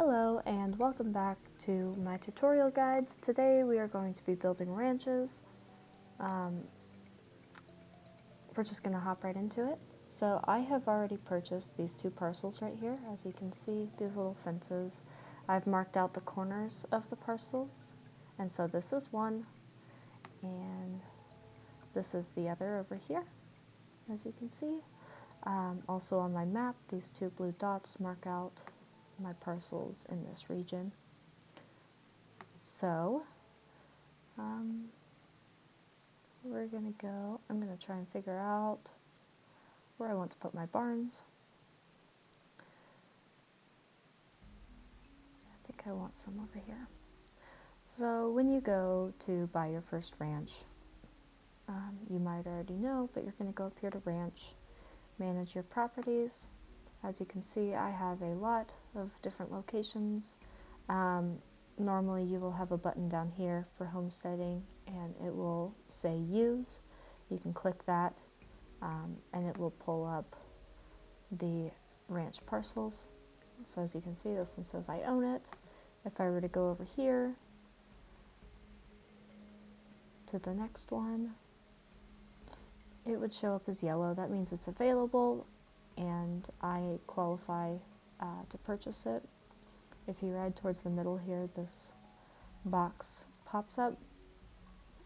Hello and welcome back to my tutorial guides. Today we are going to be building ranches. We're just going to hop right into it. So I have already purchased these two parcels right here. As you can see, these little fences. I've marked out the corners of the parcels. And so this is one and this is the other over here, as you can see. Also on my map, these two blue dots mark out my parcels in this region. So we're gonna go, I'm gonna try and figure out where I want to put my barns. I think I want some over here. So when you go to buy your first ranch, you might already know, but you're gonna go up here to ranch, manage your properties. As you can see, I have a lot of different locations. Normally you will have a button down here for homesteading and it will say use. You can click that and it will pull up the ranch parcels. So as you can see, this one says I own it. If I were to go over here to the next one, it would show up as yellow. That means it's available and I qualify to purchase it. If you ride towards the middle here, this box pops up.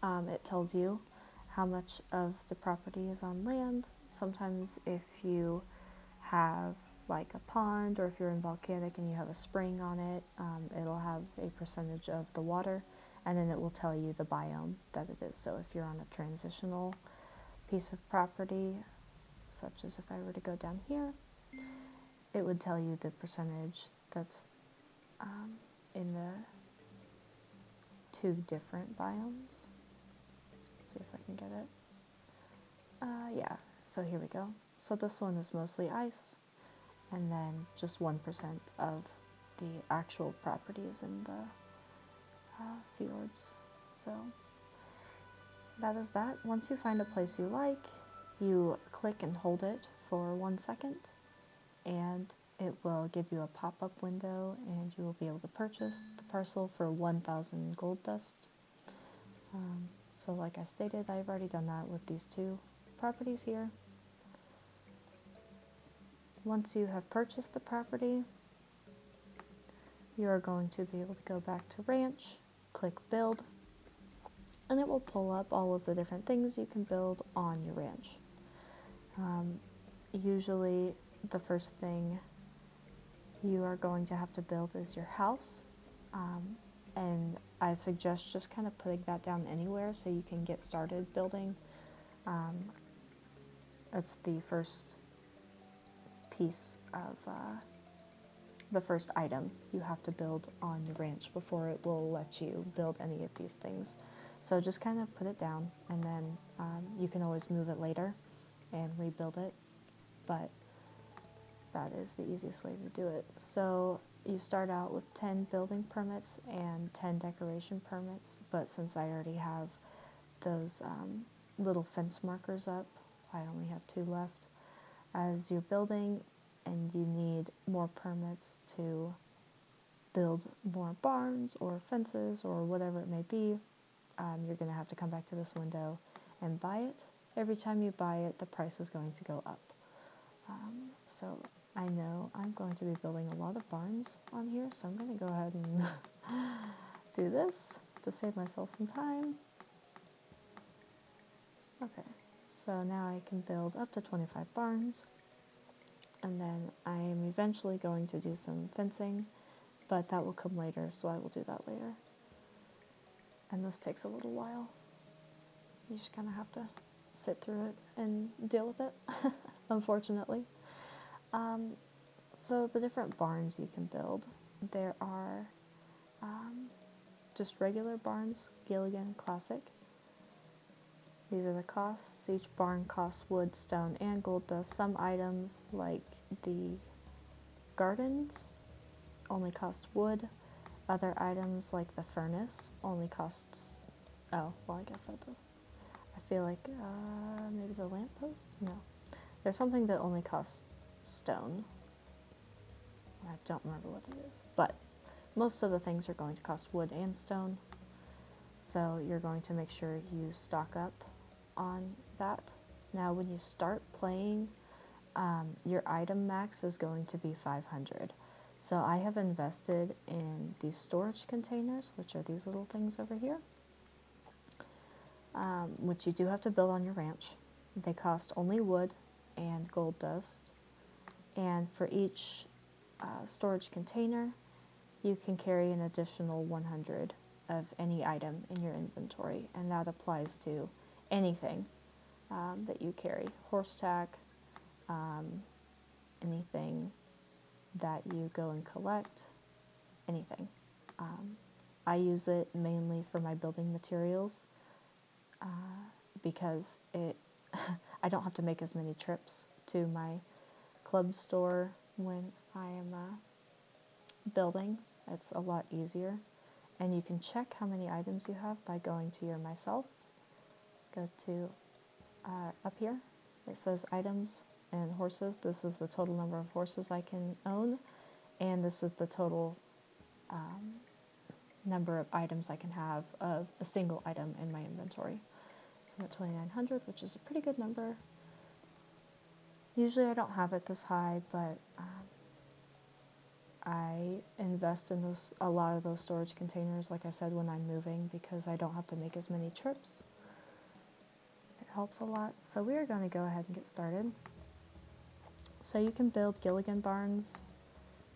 It tells you how much of the property is on land. Sometimes if you have like a pond, or if you're in volcanic and you have a spring on it, it'll have a percentage of the water, and then it will tell you the biome that it is. So if you're on a transitional piece of property, such as if I were to go down here, it would tell you the percentage that's in the two different biomes. Let's see if I can get it. Yeah, so here we go. So this one is mostly ice, and then just 1% of the actual property is in the fjords. So that is that. Once you find a place you like, you click and hold it for 1 second, and it will give you a pop-up window, and you will be able to purchase the parcel for 1,000 gold dust. So like I stated, I've already done that with these two properties here. Once you have purchased the property, you are going to be able to go back to ranch, click build, and it will pull up all of the different things you can build on your ranch. Usually the first thing you are going to have to build is your house, and I suggest just kind of putting that down anywhere so you can get started building. That's the first piece of the first item you have to build on your ranch before it will let you build any of these things. So just kind of put it down, and then you can always move it later and rebuild it, but that is the easiest way to do it. So you start out with 10 building permits and 10 decoration permits, but since I already have those little fence markers up, I only have 2 left. As you're building and you need more permits to build more barns or fences or whatever it may be, you're going to have to come back to this window and buy it. Every time you buy it, the price is going to go up. So I know I'm going to be building a lot of barns on here, so I'm going to go ahead and do this to save myself some time. Okay, so now I can build up to 25 barns, and then I am eventually going to do some fencing, but that will come later, so I will do that later. And this takes a little while. You just kind of have to sit through it and deal with it, unfortunately. So the different barns you can build, there are just regular barns, Gilligan Classic. These are the costs. Each barn costs wood, stone, and gold dust. Some items, like the gardens, only cost wood. Other items, like the furnace, only costs... Oh, well, I guess that does. I feel like maybe the lamppost? No. There's something that only costs stone. I don't remember what it is, but most of the things are going to cost wood and stone, so you're going to make sure you stock up on that. Now when you start playing, your item max is going to be 500. So I have invested in these storage containers, which are these little things over here, which you do have to build on your ranch. They cost only wood and gold dust, and for each storage container you can carry an additional 100 of any item in your inventory, and that applies to anything that you carry. Horse tack, anything that you go and collect, anything. I use it mainly for my building materials because I don't have to make as many trips to my club store when I am building. It's a lot easier, and you can check how many items you have by going to your myself. Go to up here, it says items and horses. This is the total number of horses I can own, and this is the total number of items I can have of a single item in my inventory. So I'm at 2,900, which is a pretty good number. Usually I don't have it this high, but I invest in a lot of those storage containers, like I said, when I'm moving, because I don't have to make as many trips. It helps a lot. So we are going to go ahead and get started. So you can build Gilligan barns,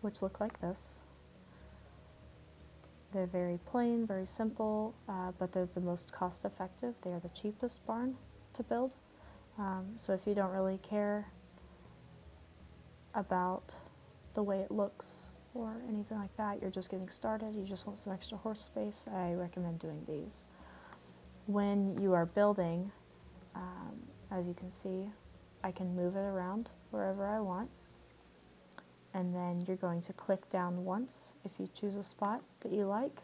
which look like this. They're very plain, very simple, but they're the most cost effective. They are the cheapest barn to build. So if you don't really care about the way it looks or anything like that, you're just getting started, you just want some extra horse space, I recommend doing these. When you are building, as you can see, I can move it around wherever I want, and then you're going to click down once if you choose a spot that you like,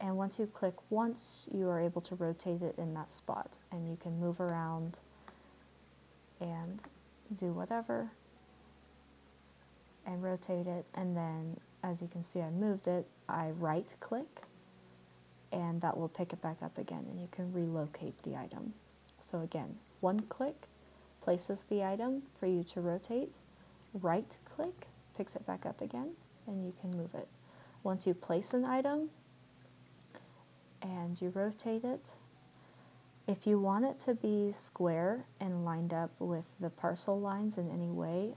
and once you click once, you are able to rotate it in that spot, and you can move around and do whatever and rotate it. And then, as you can see, I moved it, I right click, and that will pick it back up again, and you can relocate the item. So again, one click places the item for you to rotate, right click picks it back up again, and you can move it. Once you place an item and you rotate it, if you want it to be square and lined up with the parcel lines in any way,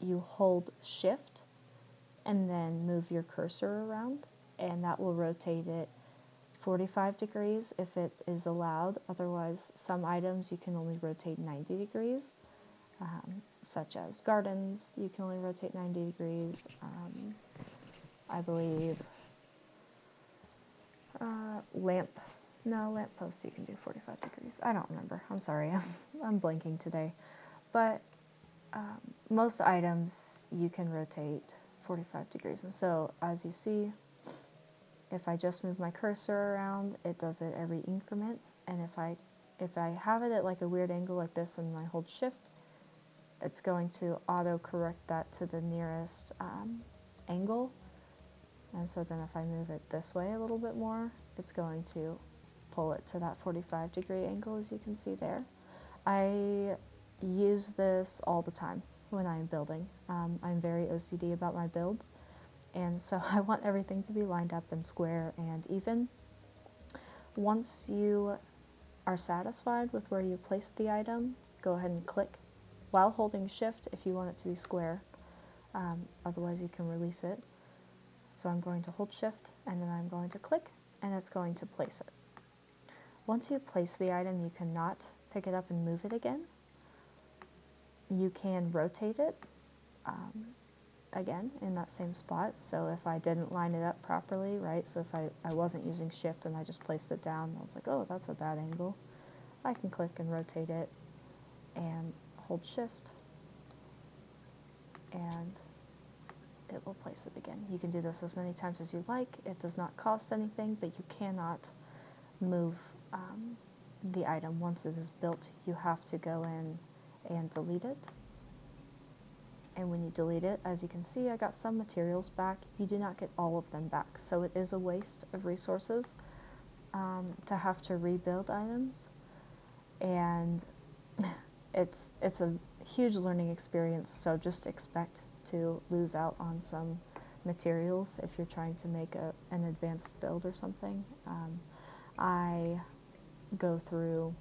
you hold shift and then move your cursor around, and that will rotate it 45 degrees if it is allowed. Otherwise, some items you can only rotate 90 degrees, such as gardens, you can only rotate 90 degrees. I believe lamp posts you can do 45 degrees. I don't remember. I'm sorry. I'm blanking today. But most items you can rotate 45 degrees. And so, as you see, if I just move my cursor around, it does it every increment. And if I have it at like a weird angle like this and I hold shift, it's going to auto correct that to the nearest angle. And so then if I move it this way a little bit more, it's going to pull it to that 45 degree angle, as you can see there. I use this all the time when I'm building. I'm very OCD about my builds, and so I want everything to be lined up and square and even. Once you are satisfied with where you placed the item, go ahead and click while holding shift if you want it to be square. Otherwise you can release it. So I'm going to hold shift, and then I'm going to click, and it's going to place it. Once you place the item, you cannot pick it up and move it again. You can rotate it again in that same spot. So if I didn't line it up properly, right, so if I wasn't using shift and I just placed it down, I was like, oh, that's a bad angle, I can click and rotate it and hold shift, and it will place it again. You can do this as many times as you like. It does not cost anything, but you cannot move the item once it is built. You have to go in and delete it. And when you delete it, as you can see, I got some materials back. You do not get all of them back, so it is a waste of resources to have to rebuild items, and it's a huge learning experience, so just expect to lose out on some materials if you're trying to make an advanced build or something. I go through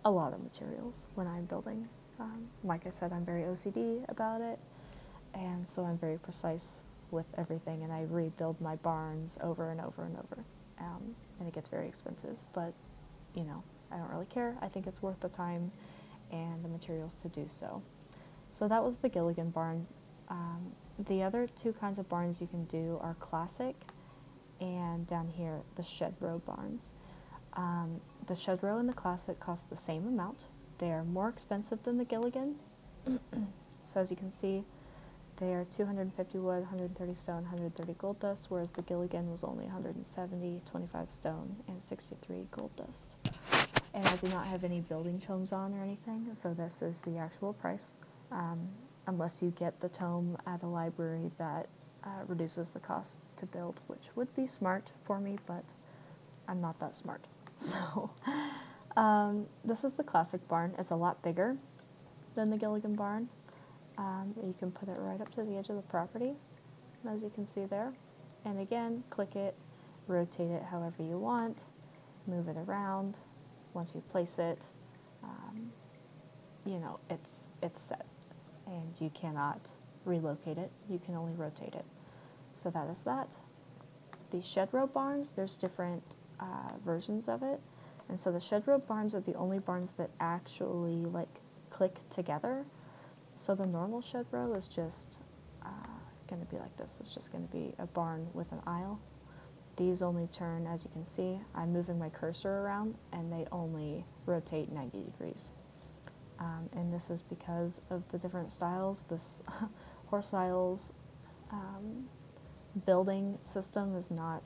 a lot of materials when I'm building. Like I said, I'm very OCD about it, and so I'm very precise with everything, and I rebuild my barns over and over and over, and it gets very expensive, but you know, I don't really care. I think it's worth the time and the materials to do so. So that was the Gilligan barn. The other two kinds of barns you can do are classic, and down here the shed row barns. The shed row and the classic cost the same amount. They are more expensive than the Gilligan. So as you can see, they are 250 wood, 130 stone, 130 gold dust, whereas the Gilligan was only 170, 25 stone, and 63 gold dust. And I do not have any building tomes on or anything, so this is the actual price, unless you get the tome at a library that reduces the cost to build, which would be smart for me, but I'm not that smart. So this is the classic barn. It's a lot bigger than the Gilligan barn. You can put it right up to the edge of the property, as you can see there. And again, click it, rotate it however you want, move it around. Once you place it, you know, it's set, and you cannot relocate it. You can only rotate it. So that is that. The shed row barns, there's different versions of it, and so the shed row barns are the only barns that actually like click together. So the normal shed row is just going to be like this. It's just going to be a barn with an aisle. These only turn, as you can see, I'm moving my cursor around, and they only rotate 90 degrees. And this is because of the different styles. This horse aisles building system is not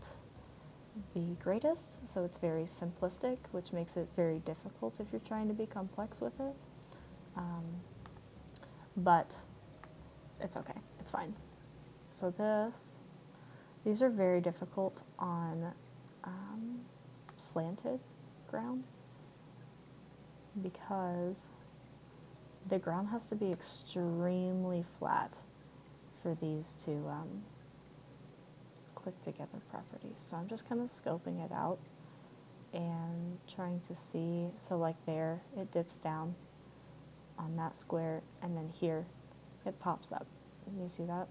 the greatest, so it's very simplistic, which makes it very difficult if you're trying to be complex with it. But it's okay, it's fine. So these are very difficult on slanted ground, because the ground has to be extremely flat for these to click together properly. So I'm just kind of scoping it out and trying to see. So like there, it dips down on that square, and then here it pops up. You see that?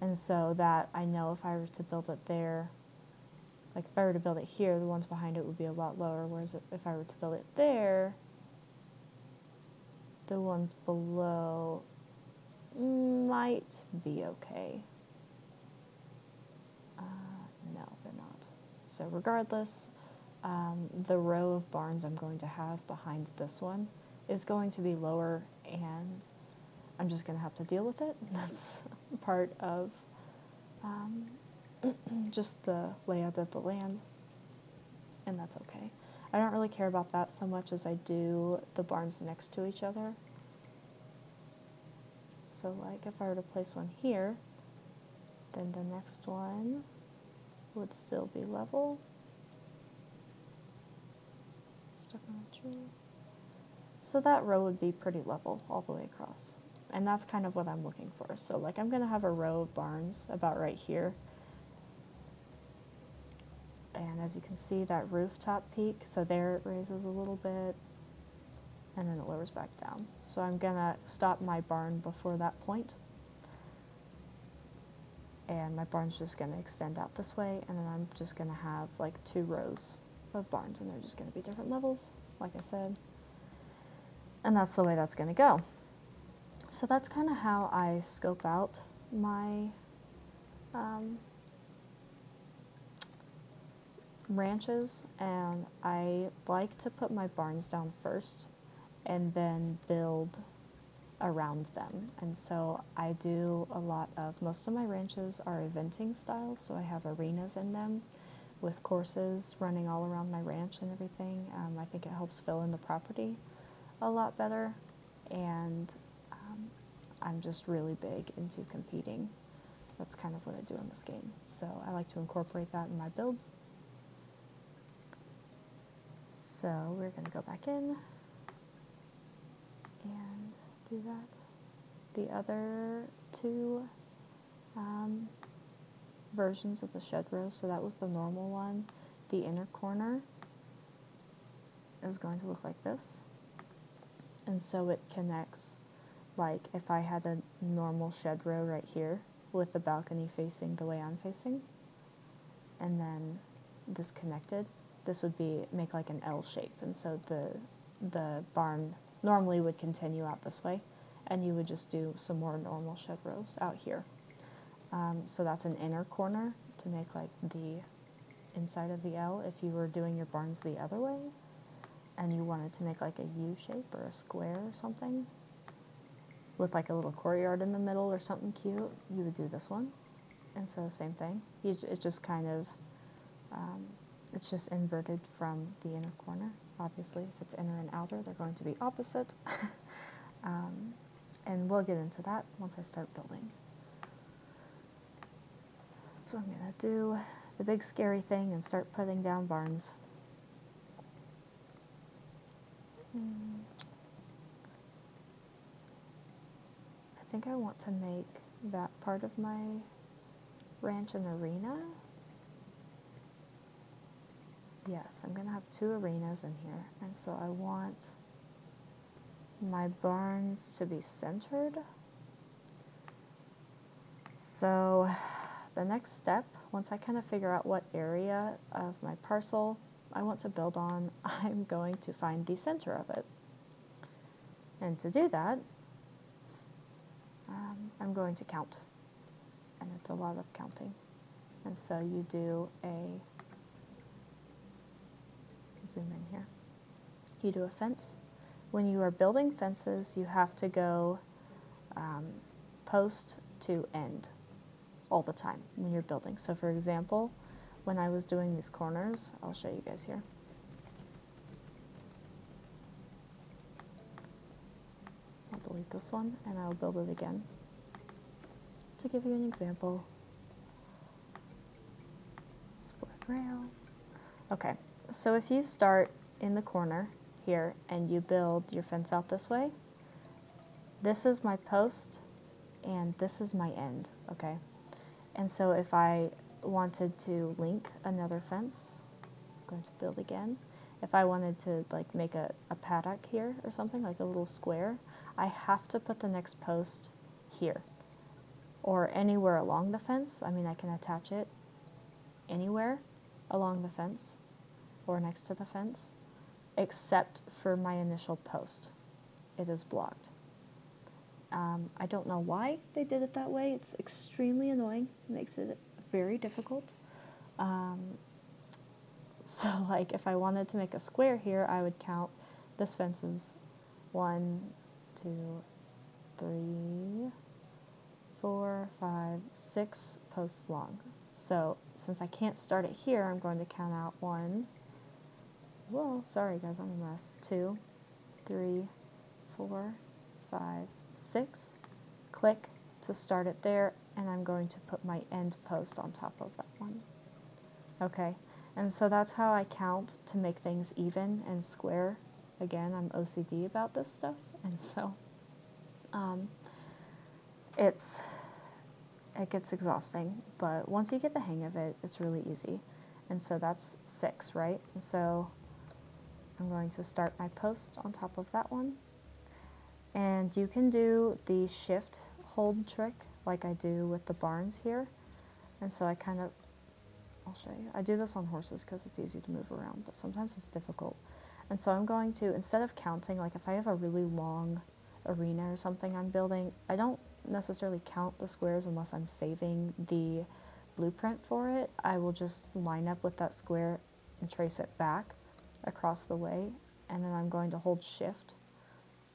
And so that I know if I were to build it there, like if I were to build it here, the ones behind it would be a lot lower, whereas if I were to build it there, the ones below might be okay. No, they're not. So regardless, the row of barns I'm going to have behind this one is going to be lower, and I'm just going to have to deal with it. That's part of just the layout of the land, and that's okay. I don't really care about that so much as I do the barns next to each other. So like if I were to place one here, then the next one would still be level. Stuck on a tree. So that row would be pretty level all the way across. And that's kind of what I'm looking for. So like I'm going to have a row of barns about right here. And as you can see, that rooftop peak, so there it raises a little bit, and then it lowers back down. So I'm going to stop my barn before that point. And my barn's just going to extend out this way, and then I'm just going to have like 2 rows of barns, and they're just going to be different levels, like I said. And that's the way that's going to go. So that's kind of how I scope out my ranches, and I like to put my barns down first and then build around them. And so I do a lot of, most of my ranches are eventing style, so I have arenas in them with courses running all around my ranch and everything. I think it helps fill in the property a lot better, and I'm just really big into competing. That's kind of what I do in this game. So I like to incorporate that in my builds. So we're going to go back in and do that. The other two versions of the shed row, so that was the normal one. The inner corner is going to look like this. And so it connects, like if I had a normal shed row right here with the balcony facing the way I'm facing, and then this connected, this would make like an L shape. And so the barn normally would continue out this way, and you would just do some more normal shed rows out here. So that's an inner corner to make like the inside of the L if you were doing your barns the other way and you wanted to make like a U shape or a square or something with like a little courtyard in the middle or something cute, you would do this one. And so same thing. It just kind of, it's just inverted from the inner corner. Obviously, if it's inner and outer, they're going to be opposite. And we'll get into that once I start building. So I'm going to do the big scary thing and start putting down barns. I think I want to make that part of my ranch an arena. Yes, I'm going to have 2 arenas in here, and so I want my barns to be centered. So the next step, once I kind of figure out what area of my parcel I want to build on, I'm going to find the center of it. And to do that, I'm going to count. And it's a lot of counting. And so you do a, zoom in here, you do a fence. When you are building fences, you have to go post to end all the time when you're building. So for example, when I was doing these corners, I'll show you guys here. I'll delete this one and I'll build it again to give you an example. Split rail. Okay, so if you start in the corner here and you build your fence out this way, this is my post and this is my end, okay? And so if I wanted to link another fence, I'm going to build again. If I wanted to like make a paddock here or something, like a little square, I have to put the next post here or anywhere along the fence. I mean, I can attach it anywhere along the fence or next to the fence, except for my initial post. It is blocked. I don't know why they did it that way. It's extremely annoying. It makes it very difficult. So like if I wanted to make a square here, I would count this fence is 1, 2, 3, 4, 5, 6 posts long. So since I can't start it here, I'm going to count out 1. Whoa, sorry guys, I'm a mess. 2, 3, 4, 5, 6. Click to start it there, and I'm going to put my end post on top of that one. Okay, and so that's how I count to make things even and square. Again, I'm OCD about this stuff, and so it gets exhausting, but once you get the hang of it, it's really easy. And so that's 6, right? And so I'm going to start my post on top of that one. And you can do the shift hold trick like I do with the barns here. And so I kind of, I'll show you. I do this on horses because it's easy to move around, but sometimes it's difficult. And so I'm going to, instead of counting, like if I have a really long arena or something I'm building, I don't necessarily count the squares unless I'm saving the blueprint for it. I will just line up with that square and trace it back across the way, and then I'm going to hold shift.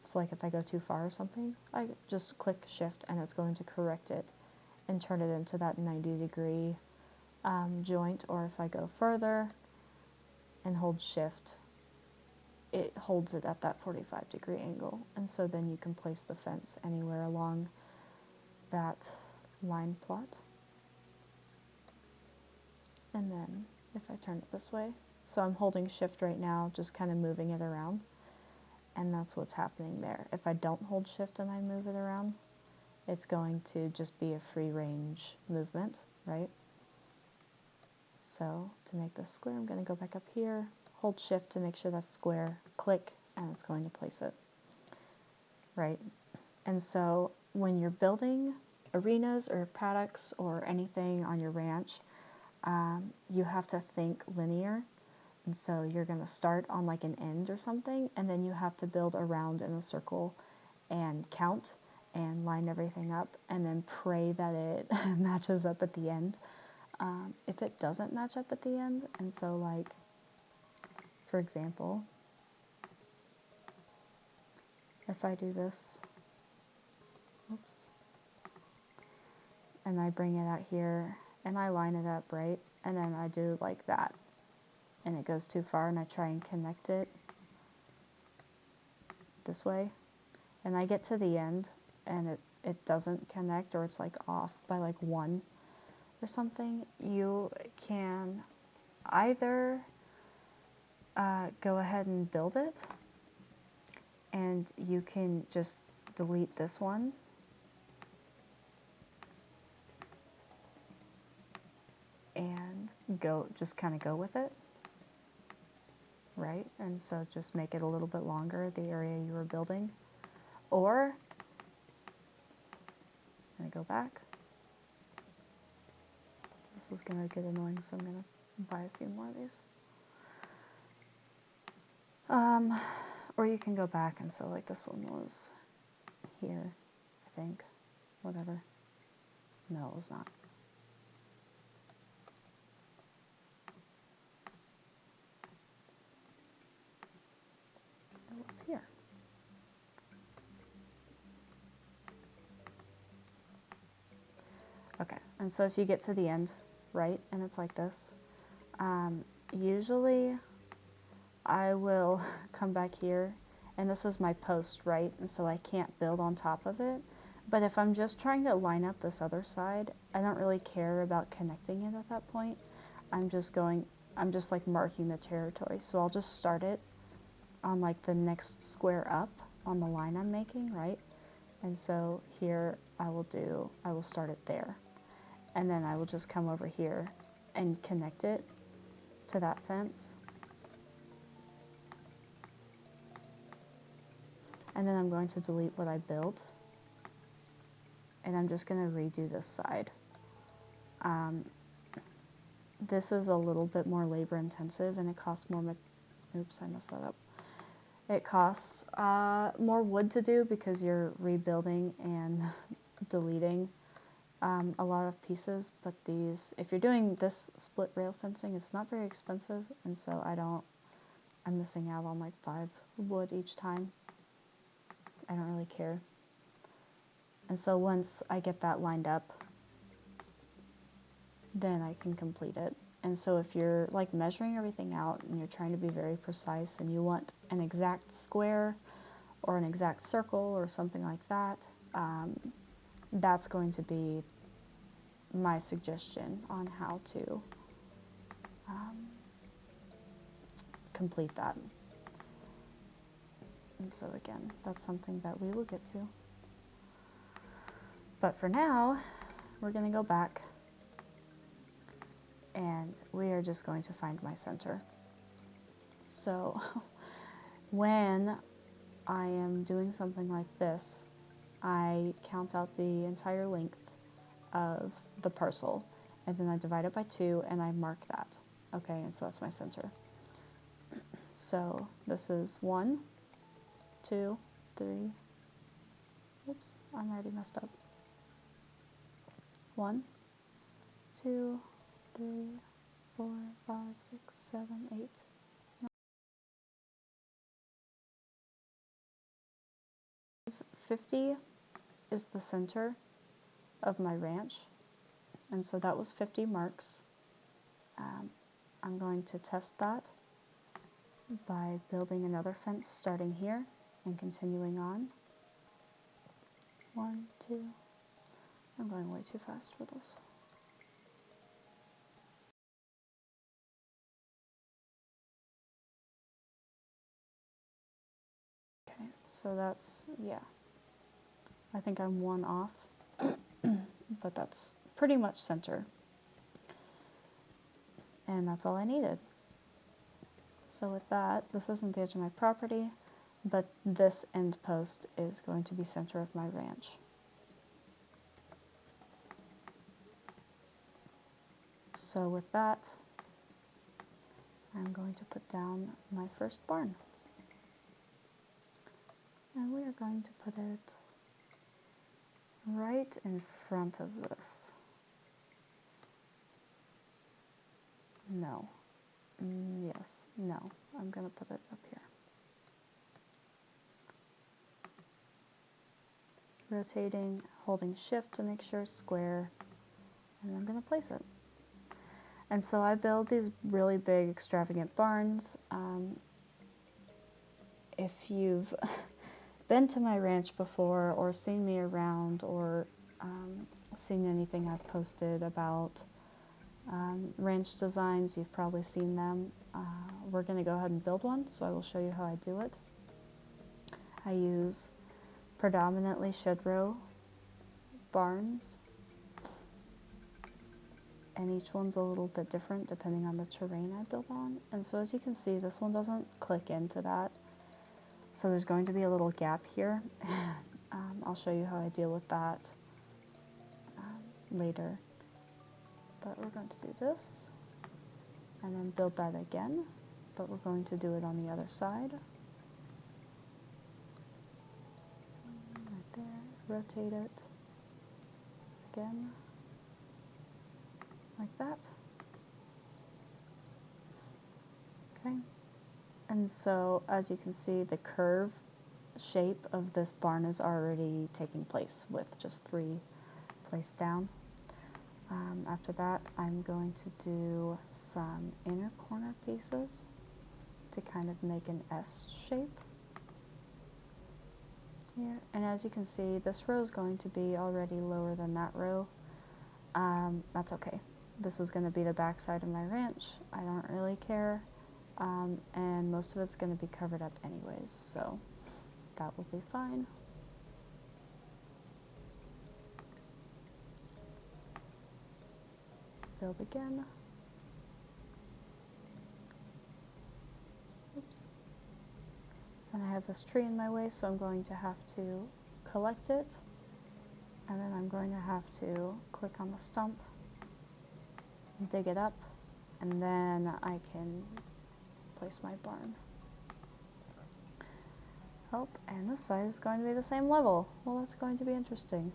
So like if I go too far or something, I just click shift and it's going to correct it and turn it into that 90-degree joint. Or if I go further and hold shift, it holds it at that 45-degree angle. And so then you can place the fence anywhere along that line plot. And then if I turn it this way, so I'm holding shift right now, just kind of moving it around. And that's what's happening there. If I don't hold shift and I move it around, it's going to just be a free range movement, right? So to make this square, I'm going to go back up here, hold shift to make sure that's square, click, and it's going to place it, right? And so when you're building arenas or paddocks or anything on your ranch, you have to think linear. And so you're going to start on like an end or something, and then you have to build around in a circle and count and line everything up and then pray that it matches up at the end. If it doesn't match up at the end, and so like, for example, if I do this, oops, and I bring it out here and I line it up, right? And then I do like that and it goes too far and I try and connect it this way and I get to the end and it doesn't connect, or it's like off by like 1 or something, you can either go ahead and build it, and you can just delete this one and just kind of go with it, right? And so just make it a little bit longer, the area you were building. Or I'm going to go back. This is going to get annoying, so I'm going to buy a few more of these. Or you can go back, and so like this one was here, I think, whatever. No, it was not. It was here. Okay, and so if you get to the end, right, and it's like this, usually I will come back here, and this is my post, right, and so I can't build on top of it. But if I'm just trying to line up this other side, I don't really care about connecting it at that point. I'm just like marking the territory. So I'll just start it on like the next square up on the line I'm making, right? And so here I will start it there. And then I will just come over here and connect it to that fence. And then I'm going to delete what I built. And I'm just going to redo this side. This is a little bit more labor intensive and it costs more, oops, I messed that up. It costs more wood to do because you're rebuilding and deleting a lot of pieces, but these, if you're doing this split rail fencing, it's not very expensive, and so I'm missing out on like 5 wood each time. I don't really care. And so once I get that lined up, then I can complete it. And so if you're like measuring everything out and you're trying to be very precise and you want an exact square or an exact circle or something like that, that's going to be my suggestion on how to complete that. And so again, that's something that we will get to. But for now, we're going to go back and we are just going to find my center. So when I am doing something like this, I count out the entire length of the parcel and then I divide it by 2 and I mark that. Okay, and so that's my center. So this is 1, 2, 3, oops, I'm already messed up. 1, 2, 3, 4, 5, 6, 7, 8, 9. 50 is the center of my ranch, and so that was 50 marks. I'm going to test that by building another fence starting here and continuing on. 1, 2. I'm going way too fast for this. Okay, so that's, yeah. I think I'm 1 off, but that's pretty much center. And that's all I needed. So with that, this isn't the edge of my property, but this end post is going to be center of my ranch. So with that, I'm going to put down my first barn. And we are going to put it right in front of this. No. Yes. No. I'm going to put it up here. Rotating, holding shift to make sure it's square, and I'm going to place it. And so I build these really big, extravagant barns. If you've been to my ranch before, or seen me around, or seen anything I've posted about ranch designs, you've probably seen them. We're going to go ahead and build one, so I will show you how I do it. I use predominantly shed row barns, and each one's a little bit different depending on the terrain I build on. And so as you can see, this one doesn't click into that, so there's going to be a little gap here. I'll show you how I deal with that later. But we're going to do this, and then build that again, but we're going to do it on the other side. Right there, rotate it again, like that. Okay, and so as you can see, the curve shape of this barn is already taking place with just 3 placed down. After that, I'm going to do some inner corner pieces to kind of make an S shape here. And as you can see, this row is going to be already lower than that row. That's okay. This is going to be the back side of my ranch. I don't really care. And most of it's going to be covered up anyways, so that will be fine. Build again. Oops. And I have this tree in my way, so I'm going to have to collect it, and then I'm going to have to click on the stump, dig it up, and then I can place my barn. Oh, and this side is going to be the same level. Well, that's going to be interesting.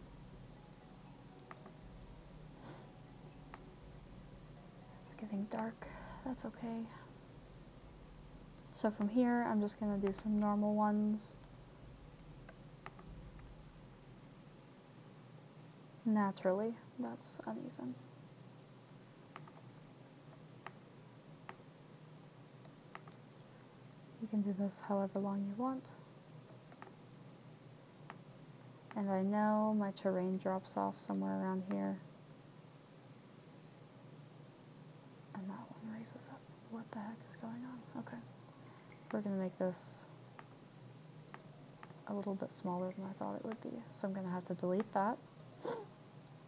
It's getting dark. That's okay. So from here, I'm just going to do some normal ones. Naturally, that's uneven. You can do this however long you want. And I know my terrain drops off somewhere around here. And that one raises up. What the heck is going on? Okay. We're going to make this a little bit smaller than I thought it would be. So I'm going to have to delete that.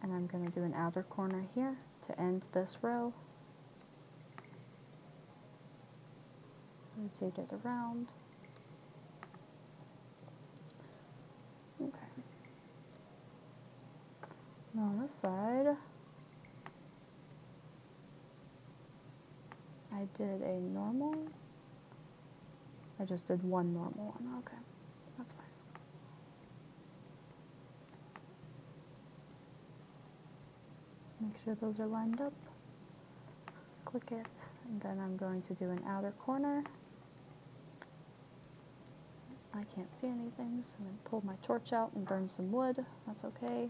And I'm going to do an outer corner here to end this row. Rotate it around. Okay. Now on this side, I did a normal. I just did one normal one. Okay, that's fine. Make sure those are lined up. Click it, and then I'm going to do an outer corner. I can't see anything, so I'm going to pull my torch out and burn some wood. That's okay.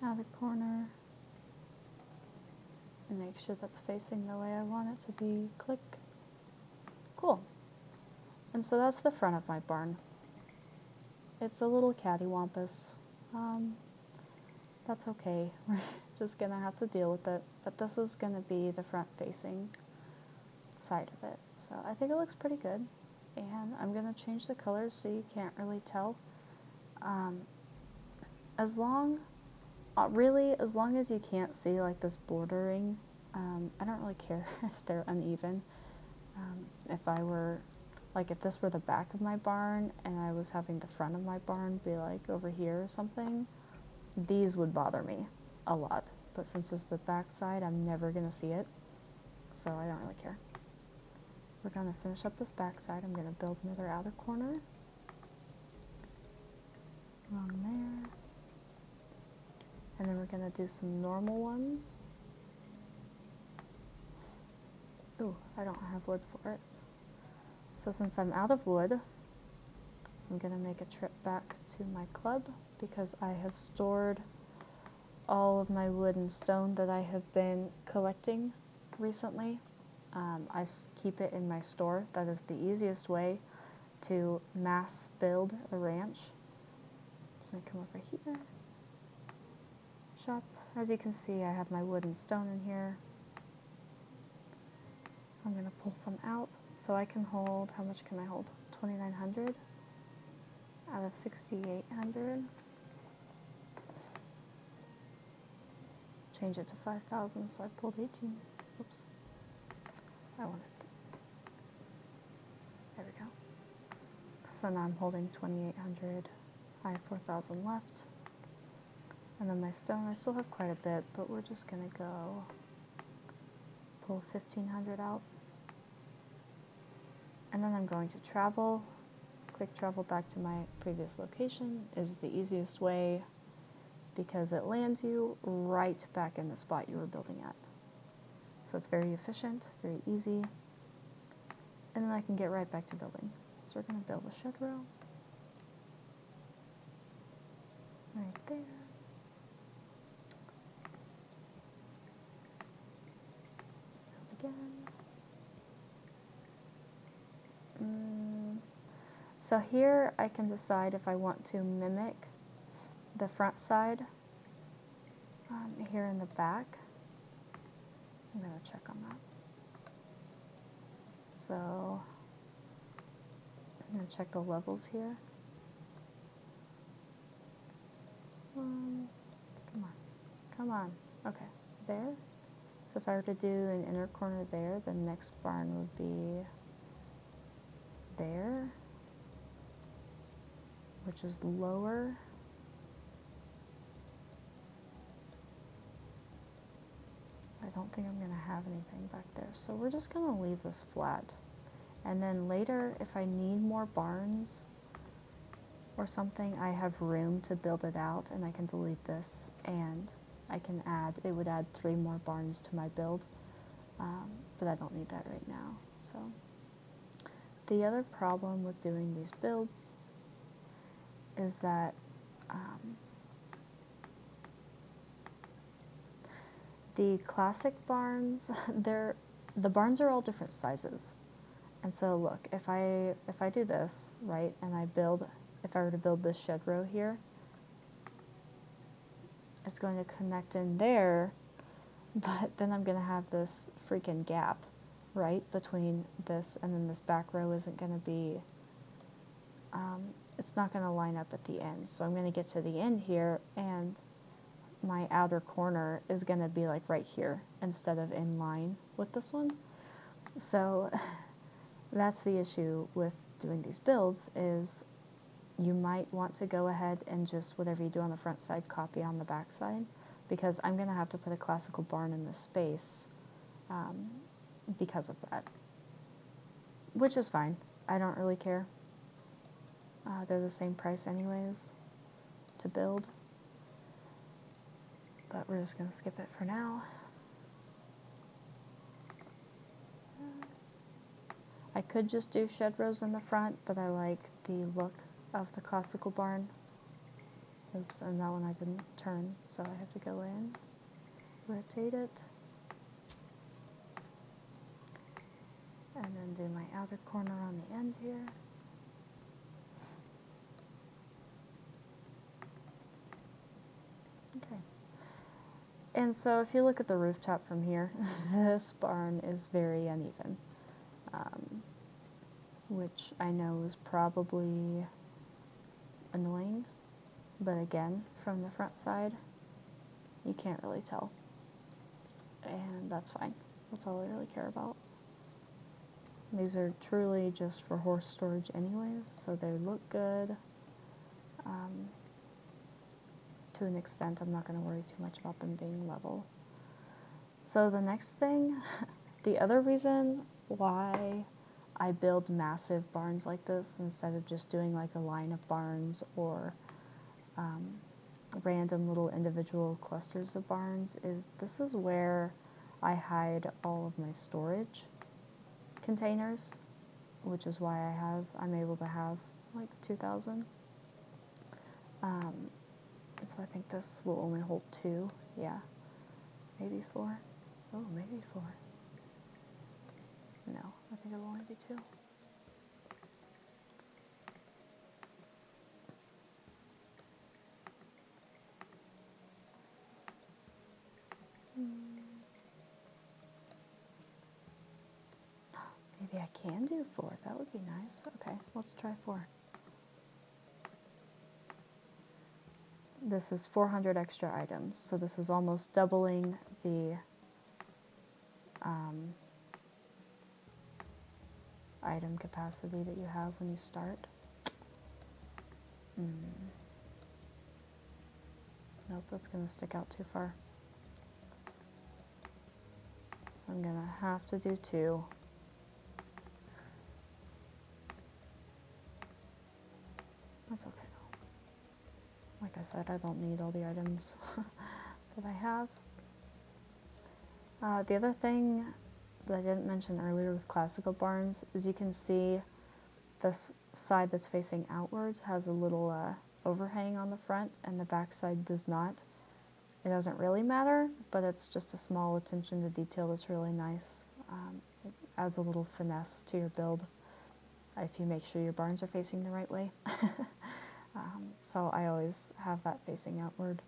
Outer corner. And make sure that's facing the way I want it to be. Click. Cool. And so that's the front of my barn. It's a little cattywampus. That's okay. We're just gonna have to deal with it. But this is gonna be the front facing side of it. So I think it looks pretty good. And I'm gonna change the colors so you can't really tell. Really, as long as you can't see like this bordering, I don't really care if they're uneven. If I were, like if this were the back of my barn and I was having the front of my barn be like over here or something, these would bother me a lot. But since it's the back side, I'm never gonna see it, so I don't really care. We're gonna finish up this back side. I'm gonna build another outer corner. Along there. And then we're gonna do some normal ones. Ooh, I don't have wood for it. So since I'm out of wood, I'm gonna make a trip back to my club because I have stored all of my wood and stone that I have been collecting recently. I keep it in my store. That is the easiest way to mass build a ranch. I'm gonna come over here. Shop. As you can see, I have my wood and stone in here. I'm going to pull some out so I can hold, how much can I hold? 2,900 out of 6,800. Change it to 5,000, so I pulled 18. Oops. I want it. There we go. So now I'm holding 2,800. I have 4,000 left. And then my stone, I still have quite a bit, but we're just going to go pull 1,500 out. And then I'm going to travel. Quick travel back to my previous location is the easiest way because it lands you right back in the spot you were building at. So it's very efficient, very easy. And then I can get right back to building. So we're going to build a shed row. Right there. Build again. So here I can decide if I want to mimic the front side here in the back. I'm going to check on that. So I'm going to check the levels here. Come on, come on. Okay, there. So if I were to do an inner corner there, the next barn would be there, which is lower. I don't think I'm going to have anything back there, so we're just going to leave this flat. And then later, if I need more barns or something, I have room to build it out, and I can delete this, and I can add, it would add 3 more barns to my build, but I don't need that right now. So the other problem with doing these builds is that the classic barns, the barns are all different sizes. And so look, if I do this, right, and if I were to build this shed row here, it's going to connect in there, but then I'm going to have this freaking gap, right, between this and then this back row isn't going to be, it's not going to line up at the end. So I'm going to get to the end here, and my outer corner is going to be like right here instead of in line with this one. So that's the issue with doing these builds, is you might want to go ahead and just whatever you do on the front side, copy on the back side, because I'm going to have to put a classical barn in this space because of that, which is fine. I don't really care. They're the same price anyways to build, but we're just going to skip it for now. I could just do shed rows in the front, but I like the look of the classical barn. Oops, and that one I didn't turn, so I have to go in, rotate it, and then and do my outer corner on the end here. Okay. And so if you look at the rooftop from here, this barn is very uneven, which I know is probably annoying, but again, from the front side, you can't really tell, and that's fine. That's all I really care about. These are truly just for horse storage anyways, so they look good. To an extent, I'm not going to worry too much about them being level. So the next thing, the other reason why I build massive barns like this instead of just doing like a line of barns or random little individual clusters of barns is this is where I hide all of my storage containers, which is why I'm able to have like 2,000. So I think this will only hold 2, yeah, maybe 4. Oh, maybe 4. No, I think it'll only be 2. Maybe I can do 4. That would be nice. Okay, let's try 4. This is 400 extra items, so this is almost doubling the item capacity that you have when you start. Nope, that's going to stick out too far. So I'm going to have to do 2. That's okay though. Like I said, I don't need all the items that I have. The other thing that I didn't mention earlier with classical barns is you can see this side that's facing outwards has a little overhang on the front and the back side does not. It doesn't really matter, but it's just a small attention to detail that's really nice. It adds a little finesse to your build if you make sure your barns are facing the right way. So I always have that facing outward.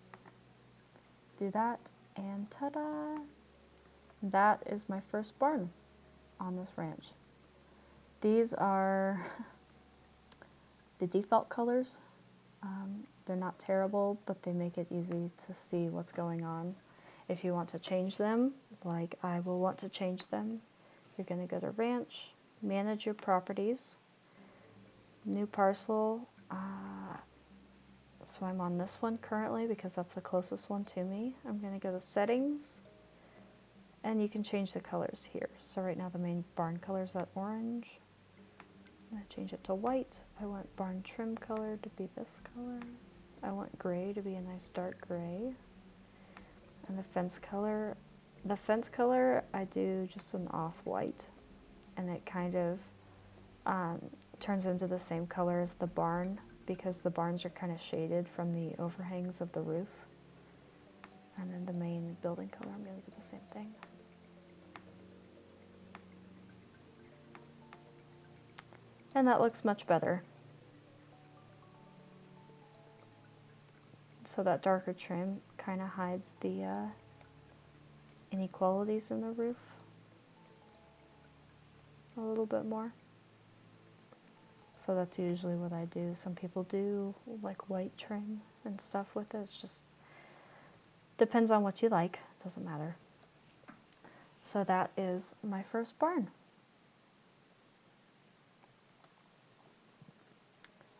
Do that, and ta-da! That is my first barn on this ranch. These are the default colors. They're not terrible, but they make it easy to see what's going on. If you want to change them, like I will want to change them, you're going to go to Ranch, Manage Your Properties, New Parcel. So I'm on this one currently because that's the closest one to me. I'm going to go to Settings, and you can change the colors here. So right now the main barn color is that orange. I'm going to change it to white. I want barn trim color to be this color. I want gray to be a nice dark gray. And the fence color I do just an off-white. And it kind of turns into the same color as the barn because the barns are kind of shaded from the overhangs of the roof. And then the main building color, I'm going to do the same thing. And that looks much better. So that darker trim kind of hides the inequalities in the roof a little bit more. So that's usually what I do. Some people do like white trim and stuff with it. It's just depends on what you like. Doesn't matter. So that is my first barn.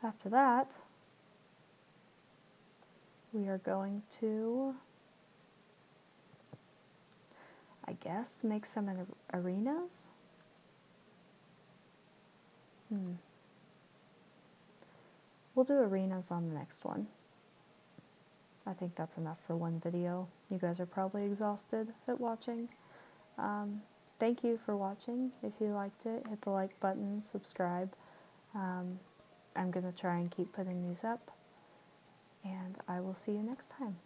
After that, we are going to, I guess, make some arenas. We'll do arenas on the next one. I think that's enough for one video. You guys are probably exhausted at watching. Thank you for watching. If you liked it, hit the like button, subscribe. I'm going to try and keep putting these up, and I will see you next time.